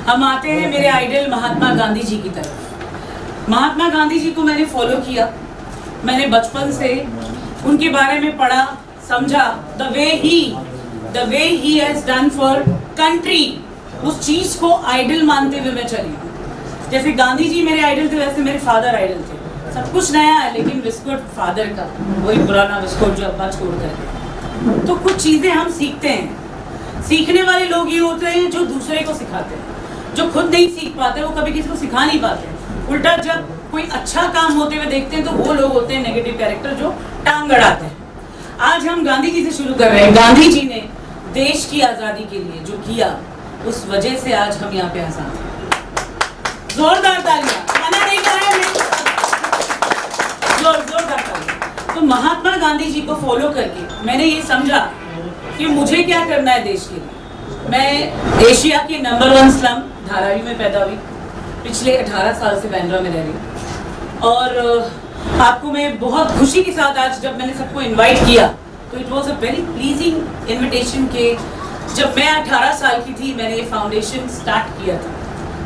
हम आते हैं मेरे आइडल महात्मा गांधी जी की तरफ। महात्मा गांधी जी को मैंने फॉलो किया, मैंने बचपन से उनके बारे में पढ़ा, समझा। The way he has done for country, उस चीज को आइडल मानते हुए मैं चली हूँ। जैसे गांधी जी मेरे आइडल थे, वैसे मेरे फादर आइडल थे। सब कुछ नया है, लेकिन विस्कोट फादर का, वही पुराना विस्कोट जो अब्बा छोड़ कर। तो कुछ चीजें हम सीखते हैं। सीखने वाले लोग ये होते हैं जो दूसरे को सिखाते हैं। जो खुद नहीं सीख पाते वो कभी किसी को सिखा नहीं पाते। उल्टा जब कोई अच्छा काम होते हुए देखते हैं तो वो लोग होते हैं नेगेटिव कैरेक्टर जो टांग अड़ाते हैं। आज हम गांधी जी से शुरू कर रहे हैं। गांधी जी ने देश की आजादी के लिए जो किया, उस वजह से आज हम यहाँ पे आजाद हैं। जोरदार तालियां, मना नहीं कर रहे हैं, जोरदार तालियां। तो महात्मा गांधी जी को फॉलो करके मैंने ये समझा कि मुझे क्या करना है देश के लिए। मैं एशिया की नंबर 1 स्लम धारावी में पैदा हुई, पिछले 18 साल से बैंड्रा में रह रही हूँ। और आपको मैं बहुत खुशी के साथ आज जब मैंने सबको इनवाइट किया तो it was a very pleasing invitation के जब मैं 18 साल की थी मैंने ये फाउंडेशन स्टार्ट किया था।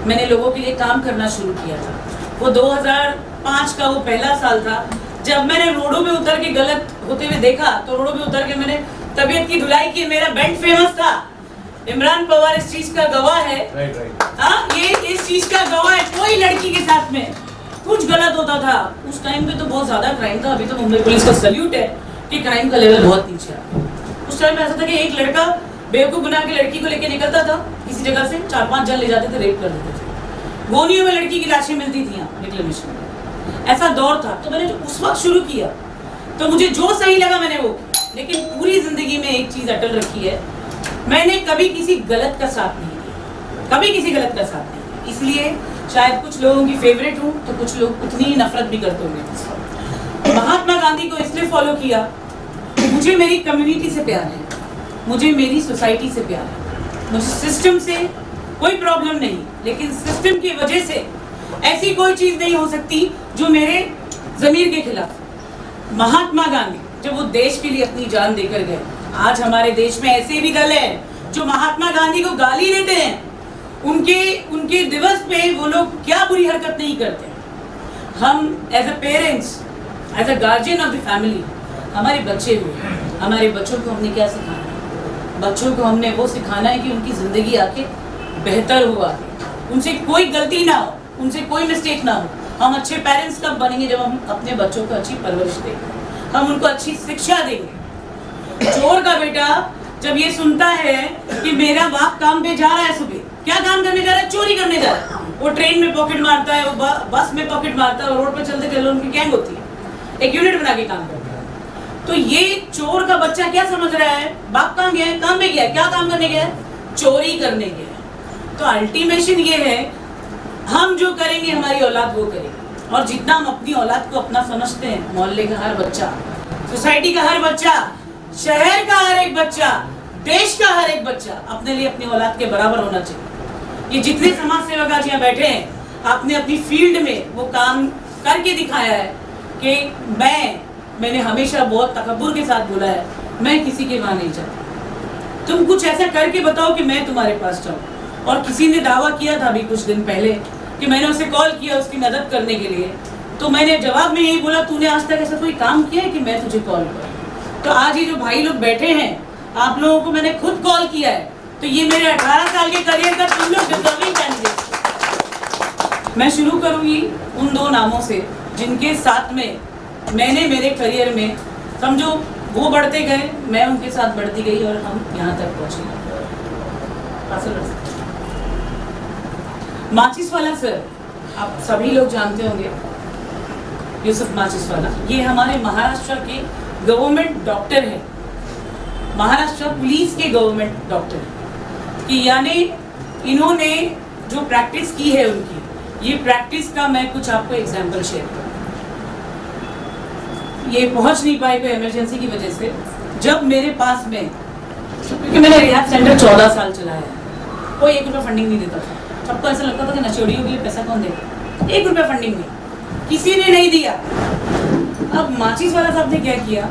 मैंने लोगों के लिए काम करना शुरू किया था। वो 2005 का वो पहला साल था जब मैंने रोडों पे उतर के गलत होते हुए देखा, तो रोडों पे उतर के मैंने तबीयत की धुलाई की। मेरा बैंड फेमस था, इमरान पवार इस चीज का गवाह है। हाँ, ये इस चीज का गवाह है। कोई लड़की के साथ में कुछ गलत होता था, उस टाइम पे तो बहुत ज्यादा क्राइम था। अभी तो मुंबई पुलिस का सल्यूट है कि क्राइम का लेवल बहुत नीचे आ। उस टाइम में ऐसा था कि एक लड़का बेवकूफ बना के लड़की को लेके निकलता था किसी जगह से, 4-5 जन ले जाते थे, रेप कर देते थे। गोनियों में लड़की की लाशें मिलती थी यहाँ रिक्लेमेशन में। ऐसा दौर था। तो मैंने जो उस वक्त शुरू किया तो मुझे जो सही लगा मैंने वो, लेकिन पूरी जिंदगी में एक चीज अटल रखी है, मैंने कभी किसी गलत का साथ नहीं दिया, कभी किसी गलत का साथ नहीं दिया। इसलिए शायद कुछ लोगों की फेवरेट हूँ तो कुछ लोग उतनी ही नफरत भी करते होंगे। महात्मा गांधी को इसलिए फॉलो किया, मुझे मेरी कम्युनिटी से प्यार है, मुझे मेरी सोसाइटी से प्यार है। मुझे सिस्टम से कोई प्रॉब्लम नहीं, लेकिन सिस्टम की वजह से ऐसी कोई चीज नहीं हो सकती जो मेरे जमीर के खिलाफ। महात्मा गांधी जब वो देश के लिए अपनी जान देकर गए, आज हमारे देश में ऐसे भी दल हैं जो महात्मा गांधी को गाली देते हैं। उनके दिवस पे वो लोग क्या बुरी हरकत नहीं करते। हम as a parents, as a guardian of the family, हमारे बच्चे हुए, हमारे बच्चों को हमने क्या सिखाना है? बच्चों को हमने वो सिखाना है कि उनकी जिंदगी आके बेहतर हुआ, उनसे कोई गलती ना हो, उनसे कोई मिस्टेक ना हो। हम अच्छे पेरेंट्स कब बनेंगे? जब हम अपने बच्चों को अच्छी परवरिश देंगे, हम उनको अच्छी शिक्षा देंगे। चोर का बेटा जब ये सुनता है कि मेरा बाप काम पे जा रहा है, सुबह क्या काम करने जा रहा है? चोरी करने जा रहा है। वो ट्रेन में पॉकेट मारता है, वो बस में पॉकेट मारता है, रोड पे चलते चलते उनकी गैंग होती है, एक यूनिट बना के काम करता है। तो ये चोर का बच्चा क्या समझ रहा है? बाप कहाँ गया है? काम पे गया है। क्या काम करने गया है? चोरी करने गया है। तो अल्टीमेशन ये है, हम जो करेंगे हमारी औलाद वो करेगी। और जितना हम अपनी औलाद को अपना समझते हैं, मोहल्ले का हर बच्चा, सोसाइटी का हर बच्चा, शहर का हर एक बच्चा, देश का हर एक बच्चा अपने लिए अपनी औलाद के बराबर होना चाहिए। ये जितने समाज सेवक आज यहाँ बैठे हैं, आपने अपनी फील्ड में वो काम करके दिखाया है कि मैंने हमेशा बहुत तकब्बुर के साथ बोला है, मैं किसी के वहाँ नहीं जाती। तुम कुछ ऐसा करके बताओ कि मैं तुम्हारे पास जाऊँ। और किसी ने दावा किया था अभी कुछ दिन पहले कि मैंने उसे कॉल किया उसकी मदद करने के लिए, तो मैंने जवाब में यही बोला, तूने आज तक ऐसा कोई काम किया है कि मैं तुझे कॉल करूँ? तो आज ये जो भाई लोग बैठे हैं, आप लोगों को मैंने खुद कॉल किया है। तो ये मेरे 18 साल के करियर का तुम लोग डिजर्विंग कैंडिडेट। मैं शुरू करूंगी उन 2 नामों से जिनके साथ में मैंने मेरे करियर में, समझो वो बढ़ते गए, मैं उनके साथ बढ़ती गई और हम यहाँ तक पहुँचे। माचिसवाला सर, आप सभी लोग जानते होंगे, यूसुफ माचिसवाला। ये हमारे महाराष्ट्र के गवर्नमेंट डॉक्टर हैं, महाराष्ट्र पुलिस के गवर्नमेंट डॉक्टर हैं। कि यानी इन्होंने जो प्रैक्टिस की है उनकी, ये प्रैक्टिस का मैं कुछ आपको एग्जांपल शेयर करूँ। ये पहुंच नहीं पाए कोई इमरजेंसी की वजह से। जब मेरे पास में, क्योंकि मैंने रिहैब सेंटर 14 साल चलाया है, कोई 1 रुपया फंडिंग नहीं देता था। सबको ऐसा लगता था कि नशेड़ियों के लिए पैसा कौन देगा? 1 रुपया फंडिंग नहीं, किसी ने नहीं दिया। अब माचिसवाला साहब ने क्या किया,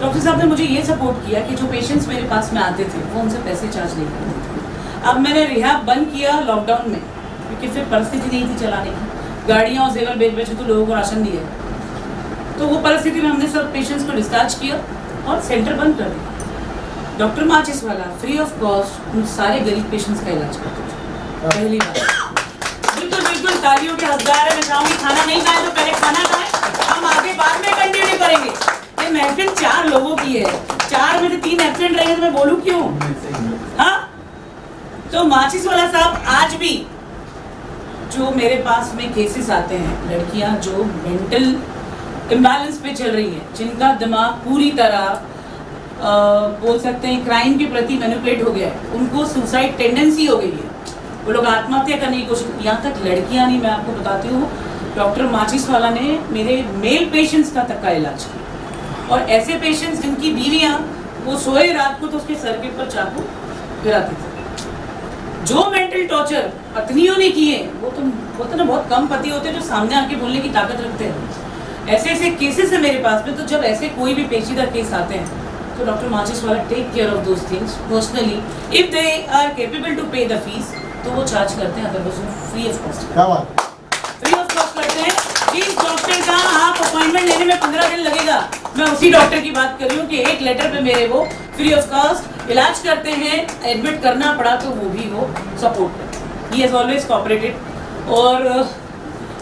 डॉक्टर साहब ने मुझे ये सपोर्ट किया कि जो पेशेंट्स मेरे पास में आते थे वो उनसे पैसे चार्ज नहीं करते थे। अब मैंने रिहाब बंद किया लॉकडाउन में, क्योंकि फिर परिस्थिति नहीं थी चलाने की, गाड़ियाँ और जेवर बेच बेच के तो लोगों को राशन दिया। तो वो परिस्थिति में हमने सब पेशेंट्स को डिस्चार्ज किया और सेंटर बंद कर दिया। डॉक्टर माचिस वाला फ्री ऑफ कॉस्ट उन सारे गरीब पेशेंट्स का इलाज करते थे, पहली बार। बिल्कुल बिल्कुल तालियों के हकदार है। मैं चाहूँगी खाना नहीं खाए तो पहले खाना खाएं, हम आगे बाद में कंटिन्यू करेंगे। ये महफिल 4 लोगों की है, 4 में से 3 एब्सेंट रहेंगे तो मैं बोलूँ क्यों? हाँ, तो माचिस वाला साहब आज भी जो मेरे पास में केसेस आते हैं, लड़कियां जो मेंटल इम्बैलेंस पे चल रही हैं, जिनका दिमाग पूरी तरह बोल सकते हैं क्राइम के प्रति मैनिपुलेट हो गया है, उनको सुसाइड टेंडेंसी हो गई है, वो लोग आत्महत्या करने की कोशिश, यहाँ तक लड़कियां नहीं, मैं आपको बताती हूँ, डॉक्टर माचिस वाला ने मेरे मेल पेशेंट्स का तक का इलाज किया। और ऐसे पेशेंट्स जिनकी बीवियां वो सोए रात को तो उसके सर के ऊपर चाकू गिराते थे। जो मेंटल टॉर्चर पत्नियों ने किए, वो तो होता ना, बहुत कम पति होते हैं जो सामने आके बोलने की ताकत रखते हैं। ऐसे ऐसे केसेस है मेरे पास में। तो जब ऐसे कोई भी पेचीदा केस आते हैं तो डॉक्टर माचिस वाला take care of those things personally. If they are capable to pay the fees तो वो चार्ज करते हैं, अदरवाइज वो फ्री ऑफ कॉस्ट करते हैं। जिस डॉक्टर का आप अपॉइंटमेंट लेने में 15 दिन लगेगा, मैं उसी डॉक्टर की बात कर रही हूँ कि एक लेटर पे मेरे वो फ्री ऑफ कॉस्ट इलाज करते हैं। एडमिट करना पड़ा तो वो भी वो सपोर्ट करते हैं। He has always cooperated. और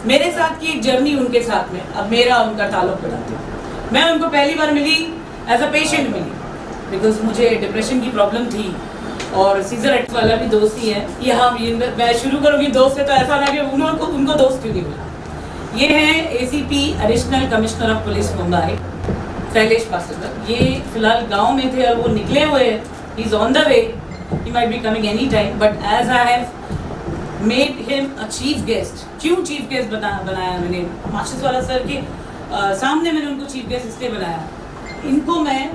मेरे साथ की एक जर्नी उनके साथ में, अब मेरा उनका ताल्लुक बताती हूँ। मैं उनको पहली बार मिली एज अ पेशेंट मिली, बिकॉज मुझे डिप्रेशन की प्रॉब्लम थी और सीजर एक्ट वाला भी दोस्त ही है। यहाँ मैं शुरू करूँगी दोस्त से तो ऐसा लगे उनको दोस्त क्यों नहीं मिला। ये है ACP additional commissioner of police Mumbai, Shailesh Paskar. ये फिलहाल गांव में थे और वो निकले हुए, he is on the way, he might be coming any time, but as I have made him a chief guest. क्यों चीफ गेस्ट बनाया मैंने? माचिस वाला सर के सामने मैंने उनको चीफ गेस्ट इसलिए बनाया, इनको मैं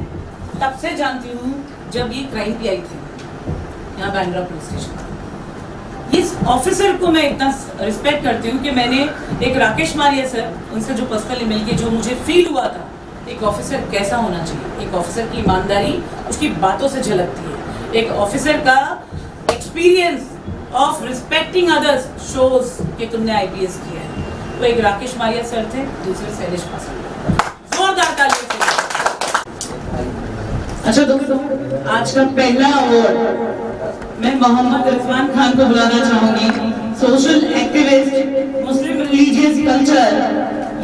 तब से जानती हूँ जब ये क्राइम पे आई थी यहाँ बैंड्रा पुलिस स्टेशन। इस ऑफिसर को मैं इतना रिस्पेक्ट करती हूँ कि मैंने एक राकेश मारिया सर, उनसे जो पर्सनली मिलके जो मुझे फील हुआ था एक ऑफिसर कैसा होना चाहिए, एक ऑफिसर की ईमानदारी उसकी बातों से झलकती है, एक ऑफिसर का experience of respecting others shows कि तुमने IPS किया है। तो एक राकेश मारिया सर थे, दूसरे शैलेश पासकर। जोरदार तालियां। अच्छा दोस्तों, आज का पहला अवार्ड मैं मोहम्मद इरफान खान को बुलाना चाहूंगी। सोशल एक्टिविस्ट, मुस्लिम रिलीजियस कल्चर,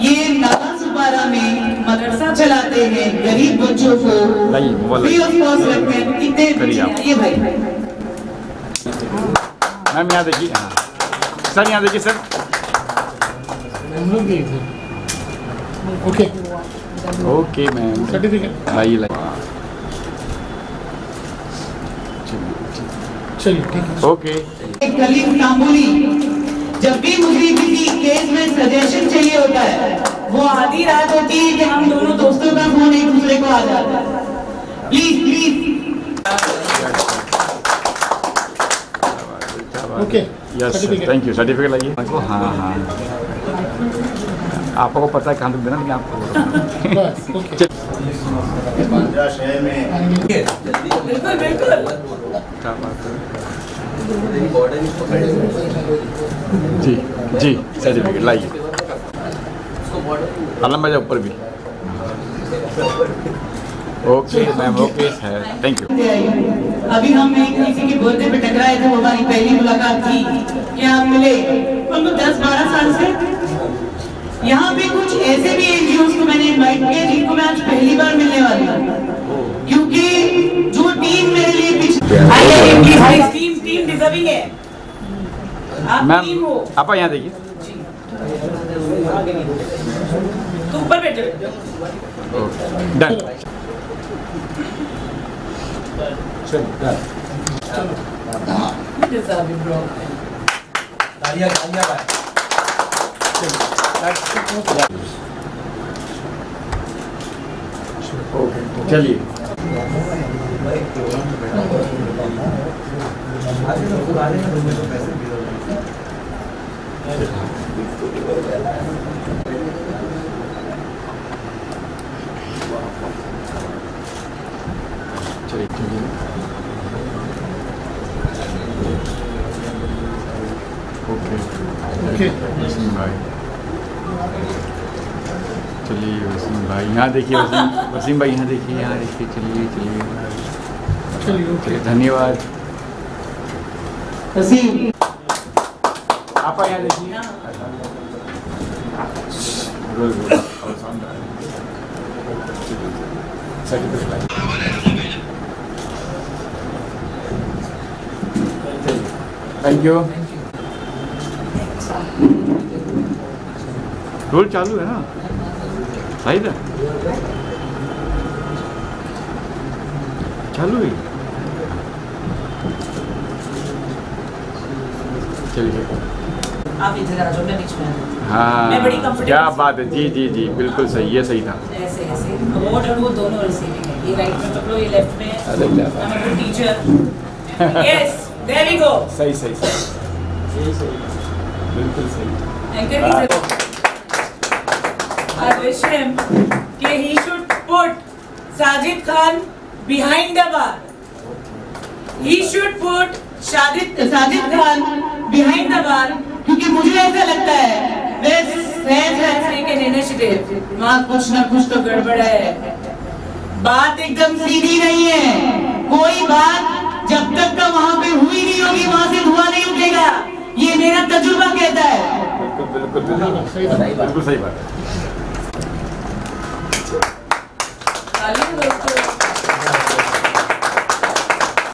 ये नाला सुपारा में मदरसा चलाते हैं, गरीब बच्चों को फ्री ऑफ कॉस्ट रखते हैं। कितने ये भाई मैम यहाँ देखिए, सर यहाँ देखिए सर। ओके मैम, सर्टिफिकेट लाइए। चलिए ठीक है, ओके। कलीम तांबुली, जब भी मुझे किसी केस में सजेशन चाहिए होता है, वो आधी रात होती है कि हम दोनों दोस्तों का फोन एक दूसरे को आ जाता है। Please please. Okay, yes thank you. Certificate लाइए। हाँ हाँ, आपको पता है कहाँ तक देना, लेकिन आपको शहर में बिल्कुल बिल्कुल क्या बात है। जी जी, सर्टिफिकेट लाइए। आलम भाई ऊपर भी। Okay ma'am, okay sir, thank you. अभी हम किसी के बर्थडे पे टकराए थे, वो हमारी पहली मुलाकात थी। क्या हम मिले उनको 10-12 साल से। यहाँ पे कुछ ऐसे भी NGOs को मैंने इनवाइट किया जिनको मैं आज पहली बार मिलने वाली हूँ, क्योंकि जो टीम मेरे लिए टीम डिजर्विंग है। आप टीम हो। आप यहाँ देखिए, तो ऊपर बैठे। डन। चलिए चलिए ओके वसीम भाई, चलिए वसीम भाई यहाँ देखिए, वसीम भाई यहाँ देखिए, यहाँ देखिए, चलिए चलिए चलिए ओके चलिए, धन्यवाद। वसीम आप यहाँ देखिए, थैंक यू। रोल चालू है ना, सही था, चालू है। चलिए, आप इधर आ जाओ, मैं बीच में आ जाऊँ। हाँ मैं बड़ी comfortable क्या सी- बात है, जी जी जी, बिल्कुल सही, ये सही था। ऐसे ऐसे अवार्ड और वो दोनों रिसीविंग है, ये राइट में पकड़ो, ये लेफ्ट में है। अरे क्या बात। I'm a good teacher. Yes, there we go. सही सही सही, यही सही, बिल्कुल सही। Anchor की जगह। I wish him कि he should put Sajid Khan behind the bar. He should put Sajid Khan behind the bar, क्योंकि मुझे ऐसा लगता है this taken initiative, वहाँ कुछ ना कुछ तो गड़बड़ है। बात एकदम सीधी नहीं है, कोई बात जब तक का वहाँ पे हुई नहीं होगी वहाँ से धुआं नहीं उठेगा, ये मेरा तजुर्बा कहता है। बिल्कुल बिल्कुल सही बात, बिल्कुल सही बात है। तालियां दोस्तों।